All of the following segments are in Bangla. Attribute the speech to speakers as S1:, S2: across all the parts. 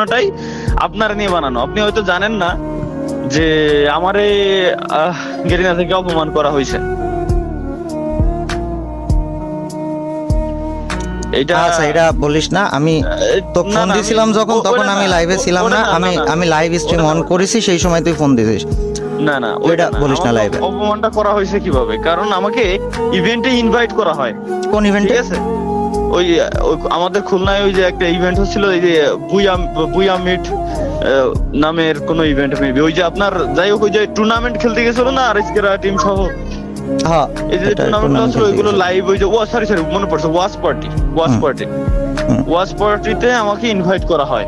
S1: সম্পূর্ণটাই আপনার নিয়ে বানানো। আপনি হয়তো জানেন না যে আমারে গেরিনা থেকে অপমান করা হয়েছে। এটা
S2: আচ্ছা এটা বলিস না, আমি তো
S1: না,
S2: ফোন
S1: না,
S2: দিছিলাম যখন,
S1: ওটা
S2: তখন আমি
S1: না,
S2: লাইভে ছিলাম
S1: ওটা
S2: না,
S1: না,
S2: আমি
S1: না, না,
S2: আমি লাইভ স্ট্রিম
S1: ওটা
S2: অন
S1: না।
S2: করেছি, সেই সময় তুই ফোন দিছিস।
S1: না না
S2: ওইটা
S1: ওইটা না,
S2: বলিস না
S1: আমাকে
S2: লাইভে।
S1: অপমানটা করা হয়েছে কিভাবে? কারণ আমাকে ইভেন্টে ইনভাইট করা হয়,
S2: কোন
S1: ঠিক
S2: ইভেন্টে?
S1: আছে? ওই আমাদের খুলনায় ওই যে একটা ইভেন্ট হচ্ছিল, এই যে বুয়া বুয়া মিট নামের কোন ইভেন্ট মেবি, ওই যে আপনার যাই হোক ওই যে টুর্নামেন্ট খেলতে গেছিল না আরএসকেরা টিম সহ,
S2: হ্যাঁ,
S1: এই যে
S2: এটা
S1: টুর্নামেন্ট
S2: টুর্নামেন্ট
S1: হচ্ছিল
S2: খেলতে
S1: ওইগুলো
S2: গেছিল।
S1: লাইভ, ওই যে সরি সরি মনে পড়ছে, ওয়াচ পার্টি
S2: হুম।
S1: ওয়াচ পার্টিতে আমাকে ইনভাইট করা হয়।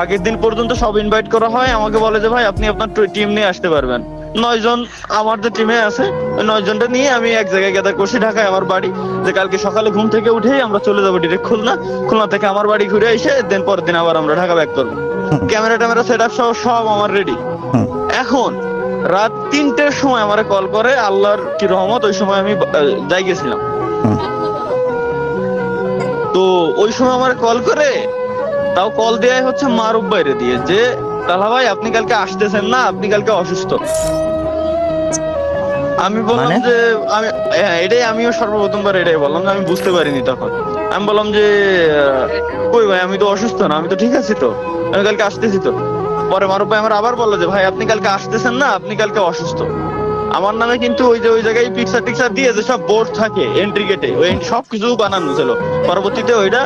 S1: আগের দিন পর্যন্ত সব ইনভাইট করা হয়, আমাকে বলে যে ভাই আপনি আপনার টিম নিয়ে আসতে পারবেন। 9 জন আমার যে টিমে আছে, ওই 9 জনটা নিয়ে আমি এক জায়গায় গ্যাদার করছি, ঢাকায় আমার বাড়ি, যে কালকে সকালে ঘুম থেকে উঠেই আমরা চলে যাবো ডিরেক্ট খুলনা, খুলনা থেকে আমার বাড়ি ঘুরে এসে দেন পরের দিন আবার আমরা ঢাকা ব্যাক করবো। ক্যামেরা ট্যামেরা সেট আপ সব আমার রেডি।
S2: হুম।
S1: এখন রাত 3টের সময় আমারে কল করে, আল্লাহর কি রহমত, ওই সময় আমি যাই গেছিলাম।
S2: হুম।
S1: তো ওই সময় আমার কল করে, তাও কল দেয়াই হচ্ছে মারুফ বাইরে দিয়ে, যে তাহলে ভাই আপনি কালকে আসতেছেন না, আপনি কালকে অসুস্থ। আমি বললাম
S2: মানে?
S1: যে আমি এটাই আমিও সর্বপ্রথমবার এটাই বললাম যে আমি বুঝতে পারিনি তখন। আমি বললাম যে কই ভাই আমি তো অসুস্থ না, আমি তো ঠিক আছি, তো আমি কালকে আসতেছি তো। পরে মারুফ ভাই আমার আবার বললো যে ভাই আপনি কালকে আসতেছেন না, আপনি কালকে অসুস্থ। আমার নামে কিন্তু ওই যে ওই জায়গায় পিকচার টিকচার দিয়ে যে সব বোর্ড থাকে এন্ট্রি গেটে, ওই সব কিছু বানানো ছিল। পরবর্তীতে ওইটা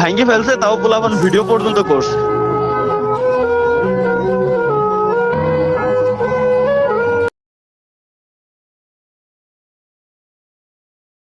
S1: ভাঙ্গি ফেলছে, তাও পোলাপান ভিডিও পর্যন্ত করছে।